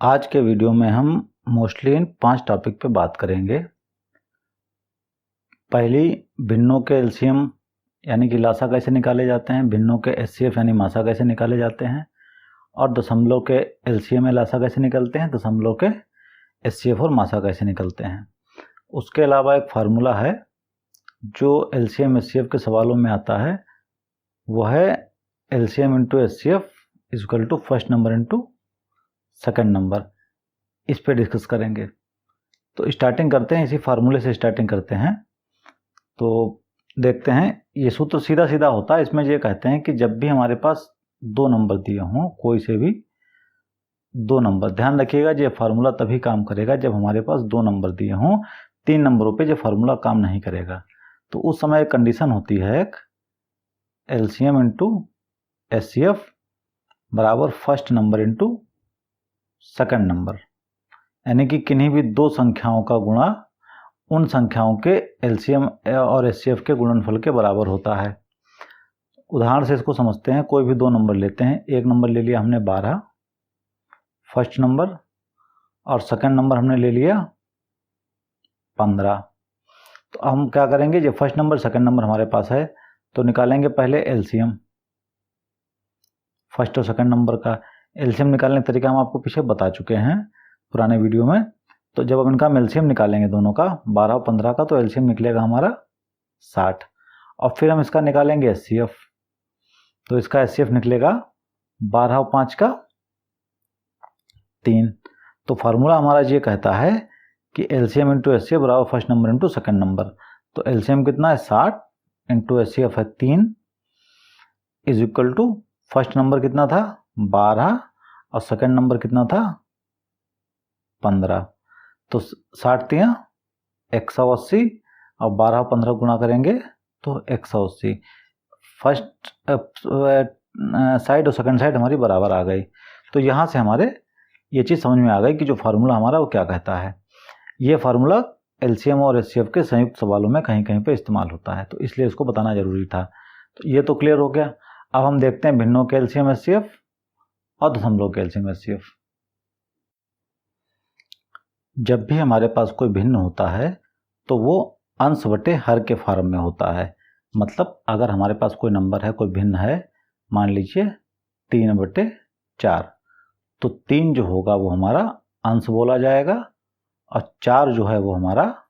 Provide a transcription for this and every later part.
आज के वीडियो में हम मोस्टली इन 5 टॉपिक पे बात करेंगे। पहली, भिन्नों के एलसीएम यानी कि लासा कैसे निकाले जाते हैं, भिन्नों के एचसीएफ यानी मासा कैसे निकाले जाते हैं, और दशमलव के एलसीएम या लासा कैसे निकलते हैं, दशमलव के एचसीएफ और मासा कैसे निकलते हैं। उसके अलावा एक फार्मूला है जो एलसीएम एचसीएफ के सवालों में आता है, वह है LCM into HCF is equal to first number into second number. इस पे डिस्कस करेंगे। तो स्टार्टिंग करते हैं, इसी फार्मूले से स्टार्टिंग करते हैं। तो देखते हैं, ये सूत्र सीधा सीधा होता है। इसमें ये कहते हैं कि जब भी हमारे पास 2 नंबर दिए हों, कोई से भी 2 नंबर, ध्यान रखिएगा ये फार्मूला तभी काम करेगा जब हमारे पास 2 नंबर दिए हों। 3 नंबरों पे ये फार्मूला काम नहीं करेगा। तो उस समय एक कंडीशन होती है, एक एलसीएम इंटू एचसीएफ बराबर first number into second number, यानी कि किन्हीं भी 2 संख्याओं का गुणा उन संख्याओं के एलसीएम और एचसीएफ के गुणनफल के बराबर होता है। उदाहरण से इसको समझते हैं। कोई भी 2 नंबर लेते हैं। एक नंबर ले लिया हमने 12 फर्स्ट नंबर, और सेकंड नंबर हमने ले लिया 15। तो हम क्या करेंगे, जो फर्स्ट नंबर सेकंड नंबर हमारे पास है, तो निकालेंगे पहले एलसीएम। फर्स्ट और सेकंड नंबर का एलसीएम निकालने का तरीका हम आपको पीछे बता चुके हैं पुराने वीडियो में। तो जब अब इनका हम एलसीएम निकालेंगे दोनों का, 12 और 15 का, तो एलसीएम निकलेगा हमारा 60। और फिर हम इसका निकालेंगे एचसीएफ। तो इसका एचसीएफ निकलेगा 12 और 5 का 3। तो फार्मूला हमारा ये कहता है कि एलसीएम इंटू एचसीएफ बराबर first number into second number. तो एलसीएम कितना है 60 इंटू एचसीएफ है 3 is equal to first number कितना था 12 और सेकंड नंबर कितना था 15। तो 60 3 180 और 12 और 15 गुणा करेंगे तो 180। फर्स्ट साइड और सेकंड साइड हमारी बराबर आ गई। तो यहाँ से हमारे ये चीज़ समझ में आ गई कि जो फार्मूला हमारा वो क्या कहता है। ये फार्मूला एलसीएम और एचसीएफ के संयुक्त सवालों में कहीं कहीं पे इस्तेमाल होता है, तो इसलिए इसको बताना जरूरी था। तो ये तो क्लियर हो गया। अब हम देखते हैं भिन्नों के एलसीएम एचसीएफ और दशमलव के एलसीएम एचसीएफ। जब भी हमारे पास कोई भिन्न होता है तो वो अंश बटे हर के फॉर्म में होता है। मतलब अगर हमारे पास कोई नंबर है, कोई भिन्न है, मान लीजिए 3/4, तो 3 जो होगा वो हमारा अंश बोला जाएगा और 4 जो है वो हमारा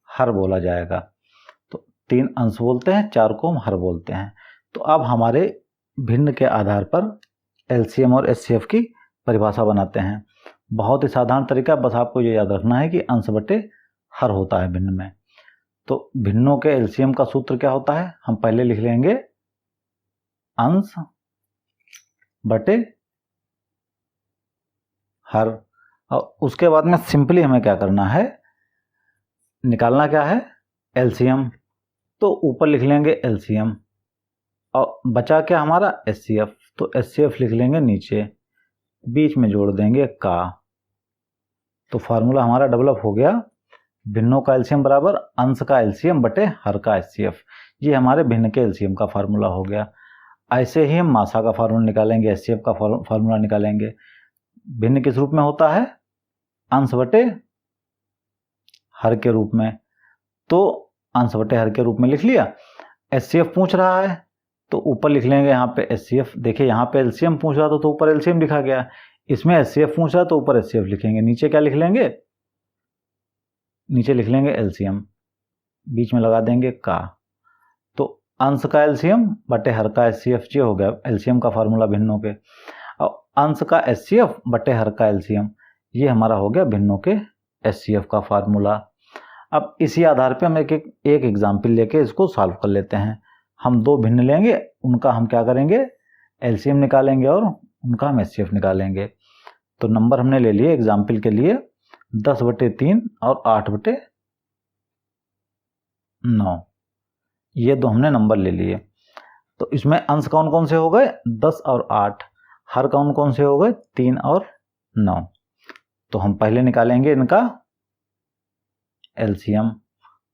हर बोला जाएगा। तो 3 अंश बोलते हैं, 4 को हम हर बोलते हैं। तो अब हमारे भिन्न के आधार पर एलसीएम और एचसीएफ की परिभाषा बनाते हैं। बहुत ही साधारण तरीका, बस आपको ये याद रखना है कि अंश बटे हर होता है भिन्न में। तो भिन्नों के एलसीएम का सूत्र क्या होता है, हम पहले लिख लेंगे अंश बटे हर, और उसके बाद में सिंपली हमें क्या करना है, निकालना क्या है एलसीएम। तो ऊपर लिख लेंगे एलसीएम और बचा क्या हमारा एचसीएफ, तो एचसीएफ लिख लेंगे नीचे, बीच में जोड़ देंगे का। तो फार्मूला हमारा डेवलप हो गया, भिन्नों का एलसीएम बराबर अंश का एलसीएम बटे हर का एचसीएफ। ये हमारे भिन्न के एलसीएम का फार्मूला हो गया। ऐसे ही हम मासा का फार्मूला निकालेंगे, एचसीएफ का फार्मूला निकालेंगे। भिन्न किस रूप में होता है, अंश बटे हर के रूप में। तो अंश बटे हर के रूप में लिख लिया। एचसीएफ पूछ रहा है तो ऊपर लिख लेंगे यहाँ पे एचसीएफ। देखिए यहाँ पे एलसीएम पूछ रहा था तो ऊपर एलसीएम लिखा गया, इसमें एचसीएफ पूछ रहा तो ऊपर एचसीएफ लिखेंगे। नीचे क्या लिख लेंगे, नीचे लिख लेंगे एलसीएम, बीच में लगा देंगे का। तो अंश का एलसीएम बटे हर का एचसीएफ, ये हो गया एलसीएम का फार्मूला भिन्नों के। और अंश का एचसीएफ बटे हर का एलसीएम, ये हमारा हो गया भिन्नों के एचसीएफ का फार्मूला। अब इसी आधार पे हम एक एग्जाम्पल लेके इसको सॉल्व कर लेते हैं। हम 2 भिन्न लेंगे, उनका हम क्या करेंगे एलसीएम निकालेंगे और उनका हम एचसीएफ निकालेंगे। तो नंबर हमने ले लिए एग्जाम्पल के लिए 10/3 और 8/9, ये 2 हमने नंबर ले लिए। तो इसमें अंश कौन कौन से हो गए 10 और 8, हर कौन कौन से हो गए 3 और 9। तो हम पहले निकालेंगे इनका एलसीएम।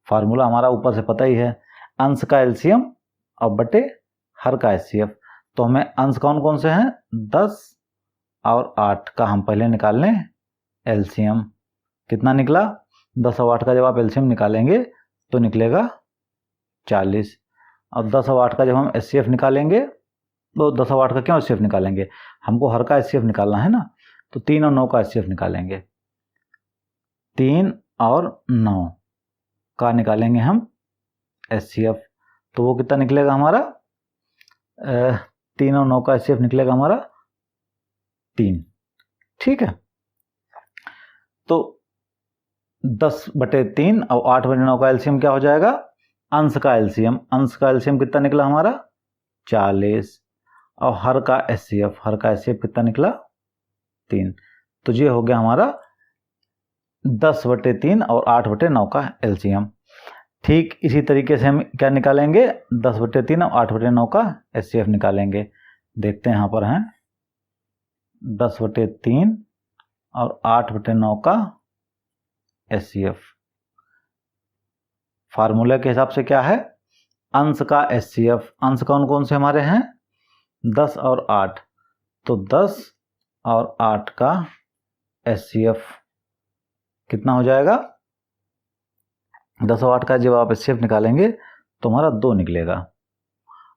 फार्मूला हमारा ऊपर से पता ही है, अंश का एलसीएम और बटे हर का एचसीएफ। तो हमें अंश कौन कौन से हैं 10 और 8 का हम पहले निकाल लें एलसीएम। कितना निकला? 10 और 8 का जब आप एलसीएम निकालेंगे तो निकलेगा 40। और 10 और 8 का जब हम एचसीएफ निकालेंगे तो 10 और 8 का क्यों एचसीएफ निकालेंगे? हमको हर का एचसीएफ निकालना है ना, तो 3 और 9 का एचसीएफ निकालेंगे। 3 और 9 का निकालेंगे हम एचसीएफ, तो वो कितना निकलेगा हमारा? 3 और 9 का एचसीएफ निकलेगा हमारा 3। ठीक है, तो 10/3 और 8/9 का एलसीएम क्या हो जाएगा? अंश का एलसीएम। अंश का एलसीएम कितना निकला हमारा? 40। और हर का एचसीएफ, हर का एचसीएफ कितना निकला? 3। तो ये हो गया हमारा 10/3 और 8/9 का एलसीएम। ठीक इसी तरीके से हम क्या निकालेंगे? 10/3 और 8/9 का एचसीएफ निकालेंगे। देखते हैं, यहाँ पर हैं 10/3 और 8/9 का एचसीएफ। फार्मूला के हिसाब से क्या है? अंश का एचसीएफ। अंश कौन कौन से हमारे हैं? 10 और 8। तो 10 और 8 का एचसीएफ कितना हो जाएगा? 10 और 8 का जब आप एचसीएफ निकालेंगे तो हमारा 2 निकलेगा।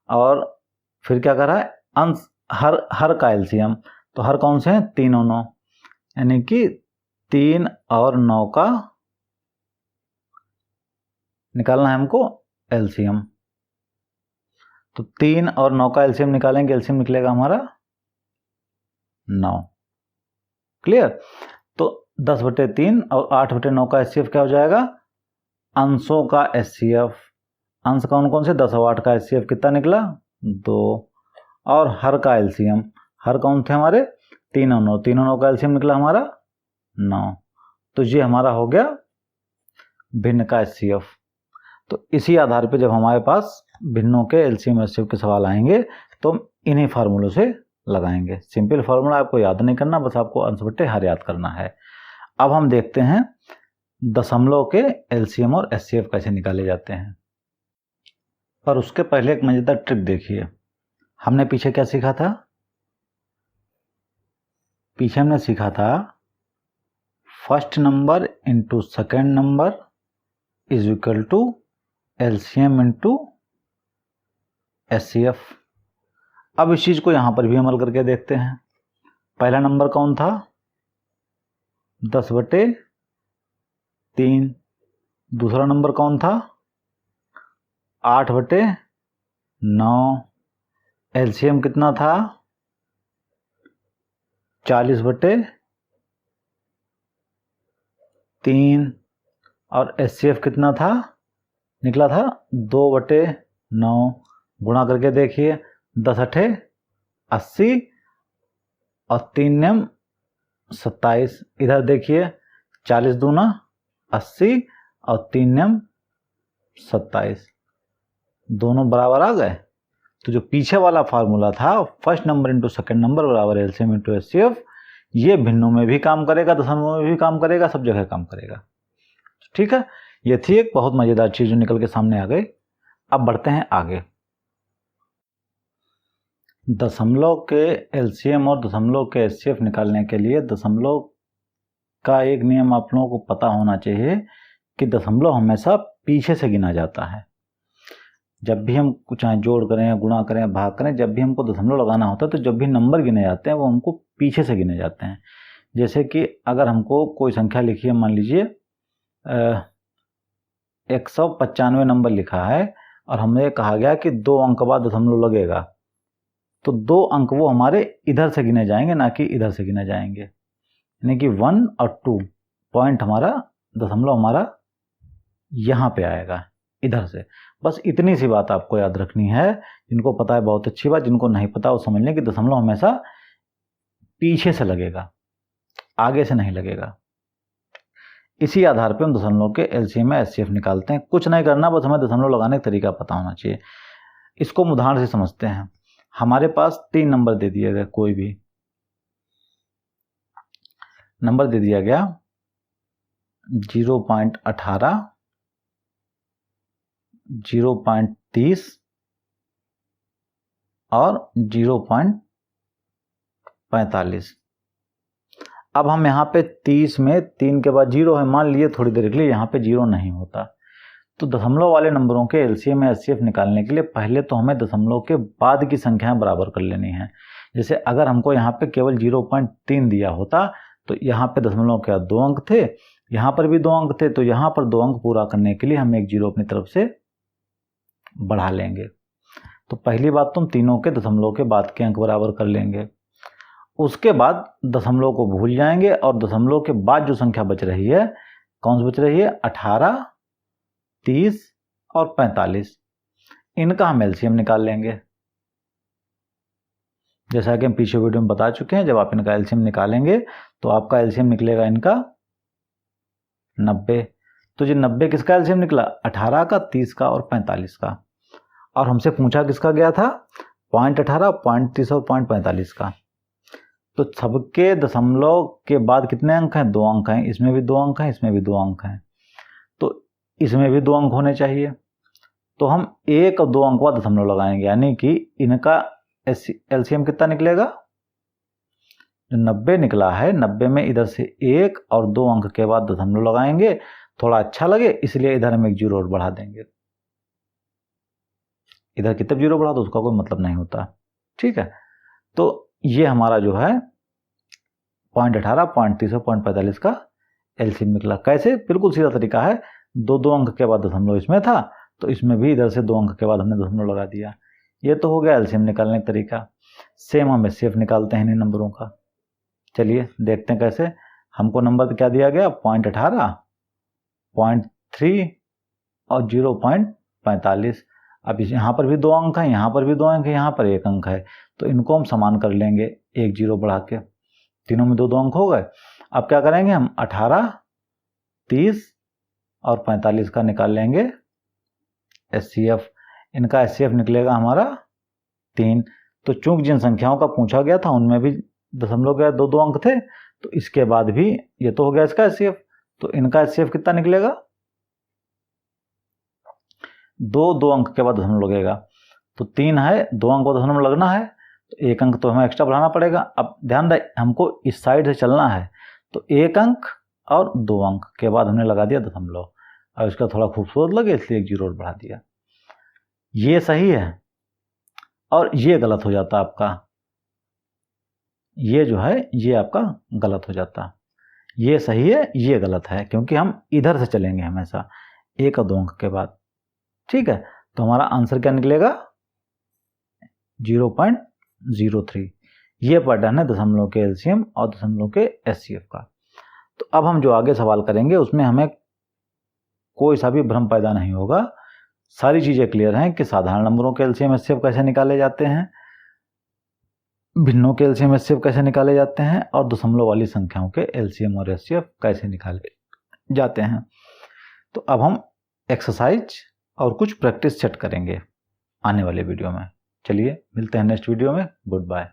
और फिर क्या कर रहा है? अंश हर का एलसीएम। तो हर कौन से हैं? 3 और 9, यानी कि 3 और 9 का निकालना है हमको एलसीएम। तो 3 और 9 का एलसीएम निकालेंगे, एलसीएम निकलेगा हमारा 9। क्लियर? तो 10/3 और 8/9 का एचसीएफ क्या हो जाएगा? अंशों का एचसीएफ। अंश कौन कौन से? 10 और 8 का एचसीएफ कितना निकला? 2। और हर का एलसीएम, हर कौन थे हमारे? 3 और 9। 3 और 9 का एलसीएम निकला हमारा 9। तो ये हमारा हो गया भिन्न का एचसीएफ। तो इसी आधार पे जब हमारे पास भिन्नों के एलसीएम एचसीएफ के सवाल आएंगे तो हम इन्हीं फार्मूलों से लगाएंगे। सिंपल फार्मूला आपको याद नहीं करना, बस आपको अंश बट्टे हर याद करना है। अब हम देखते हैं दशमलव के एलसीएम और एचसीएफ कैसे निकाले जाते हैं। पर उसके पहले एक मजेदार ट्रिक देखिए। हमने पीछे क्या सीखा था? पीछे हमने सीखा था first number into second number is equal to LCM into HCF. अब इस चीज को यहां पर भी अमल करके देखते हैं। पहला नंबर कौन था? 10/3। दूसरा नंबर कौन था? 8/9। एलसीएम कितना था? 40/3। और एचसीएफ कितना था? निकला था 2/9। गुणा करके देखिए, 10×8 80 और 3×9 27। इधर देखिए 40 दूना 80 और 3×9 27, दोनों बराबर आ गए। तो जो पीछे वाला फार्मूला था first number into second number बराबर एलसीएम इंटू एचसीएफ, ये भिन्नों में भी काम करेगा, दशमलव में भी काम करेगा, सब जगह काम करेगा। ठीक है, ये थी एक बहुत मजेदार चीज जो निकल के सामने आ गई। अब बढ़ते हैं आगे। दशमलव के एलसीएम और दशमलव के एचसीएफ निकालने के लिए दशमलव का एक नियम आप लोगों को पता होना चाहिए कि दशमलव हमेशा पीछे से गिना जाता है। जब भी हम चाहे जोड़ करें या गुणा करें भाग करें, जब भी हमको दशमलव लगाना होता है तो जब भी नंबर गिने जाते हैं वो हमको पीछे से गिने जाते हैं। जैसे कि अगर हमको कोई संख्या लिखी है, मान लीजिए 195 नंबर लिखा है और हमें कहा गया कि 2 अंक बाद दशमलव लगेगा, तो 2 अंक वो हमारे इधर से गिने जाएंगे, ना कि इधर से गिने जाएंगे। यानी कि 1 और 2 पॉइंट हमारा दशमलव हमारा यहाँ पे आएगा इधर से। बस इतनी सी बात आपको याद रखनी है। जिनको पता है बहुत अच्छी बात, जिनको नहीं पता वो समझ लें कि दशमलव हमेशा पीछे से लगेगा, आगे से नहीं लगेगा। इसी आधार पे हम दशमलव के एलसीएम या एचसीएफ निकालते हैं। कुछ नहीं करना, बस हमें दशमलव लगाने का तरीका पता होना चाहिए। इसको उदाहरण से समझते हैं। हमारे पास 3 नंबर दे दिए गए, कोई भी नंबर दे दिया गया 0.18, 0.30 और 0.45। अब हम यहाँ पे 30 में 3 के बाद 0 है, मान लिए थोड़ी देर के लिए यहाँ पे 0 नहीं होता, तो दशमलव वाले नंबरों के एलसीएम या एचसीएफ निकालने के लिए पहले तो हमें दशमलव के बाद की संख्याएं बराबर कर लेनी है। जैसे अगर हमको यहाँ पे केवल 0.3 दिया होता तो यहाँ पे दशमलव के बाद 2 अंक थे, यहाँ पर भी 2 अंक थे, तो यहाँ पर 2 अंक पूरा करने के लिए हम एक 0 अपनी तरफ से बढ़ा लेंगे। तो पहली बात तो हम तीनों के दशमलव के बाद के अंक बराबर कर लेंगे। उसके बाद दशमलव को भूल जाएंगे और दशमलव के बाद जो संख्या बच रही है, कौन सी बच रही है, 18, 30 और 45, इनका हम एलसीएम निकाल लेंगे। जैसा कि हम पीछे वीडियो में बता चुके हैं, जब आप इनका एलसीएम निकालेंगे तो आपका एलसीएम निकलेगा इनका 90। तो ये 90 किसका एलसीएम निकला, 18 का, 30 का और 45 का। और हमसे पूछा किसका गया था, 0.18, 0.30 और 0.45 का। तो सबके दशमलव के बाद कितने अंक हैं, 2 अंक हैं, इसमें भी 2 अंक हैं, इसमें भी 2 अंक हैं, तो इसमें भी 2 अंक होने चाहिए। तो हम 1 और 2 अंक का दशमलव लगाएंगे, यानी कि इनका एलसीएम कितना निकलेगा, जो 90 निकला है, 90 में इधर से 1 और 2 अंक के बाद दशमलव लगाएंगे, थोड़ा अच्छा लगे इसलिए इधर हम एक 0 और बढ़ा देंगे। इधर कितने 0 बढ़ा तो उसका कोई मतलब नहीं होता, ठीक है। तो ये हमारा जो है 0.18, 0.30 और 0.45 का एलसीएम निकला। कैसे, बिल्कुल सीधा तरीका है, 2 अंक के बाद दशमलव इसमें था तो इसमें भी इधर से 2 अंक के बाद हमने दशमलव लगा दिया। ये तो हो गया एलसीएम निकालने का तरीका। सेम हम एचसीएफ निकालते हैं इन नंबरों का। चलिए देखते हैं कैसे। हमको नंबर क्या दिया गया, 0.18, 0.3 और 0.45। अब यहाँ पर भी 2 अंक हैं, यहाँ पर भी 2 अंक है, यहाँ पर 1 अंक है, तो इनको हम समान कर लेंगे, एक 0 बढ़ा के। तीनों में 2 अंक हो गए। अब क्या करेंगे हम, 18, 30 और 45 का निकाल लेंगे एचसीएफ। इनका एचसीएफ निकलेगा हमारा 3। तो चूंकि जिन संख्याओं का पूछा गया था उनमें भी दशमलव के 2 अंक थे, तो इसके बाद भी ये तो हो गया इसका एचसीएफ। तो इनका एचसीएफ कितना निकलेगा, 2 अंक के बाद दशमलव लगेगा। तो 3 है, 2 अंक को दशमलव लगना है, तो 1 अंक तो हमें एक्स्ट्रा बढ़ाना पड़ेगा। अब ध्यान रहे हमको इस साइड से चलना है, तो 1 अंक और 2 अंक के बाद हमने लगा दिया दशमलव। अब इसका थोड़ा खूबसूरत लगे इसलिए एक 0 और बढ़ा दिया। ये सही है और ये गलत हो जाता आपका, ये जो है ये आपका गलत हो जाता। ये सही है, ये गलत है, क्योंकि हम इधर से चलेंगे हमेशा 1 और 2 अंक के बाद, ठीक है। तो हमारा आंसर क्या निकलेगा, 0.03। ये पैटर्न है दशमलव के एलसीएम और दशमलव के एचसीएफ का। तो अब हम जो आगे सवाल करेंगे उसमें हमें कोई सा भी भ्रम पैदा नहीं होगा, सारी चीजें क्लियर हैं कि साधारण नंबरों के एलसीएम एचसीएफ कैसे निकाले जाते हैं, भिन्नों के एलसीएम एचसीएफ कैसे निकाले जाते हैं, और दशमलव वाली संख्याओं के एलसीएम और एचसीएफ कैसे निकाले जाते हैं। तो अब हम एक्सरसाइज और कुछ प्रैक्टिस सेट करेंगे आने वाले वीडियो में। चलिए मिलते हैं नेक्स्ट वीडियो में। Good bye.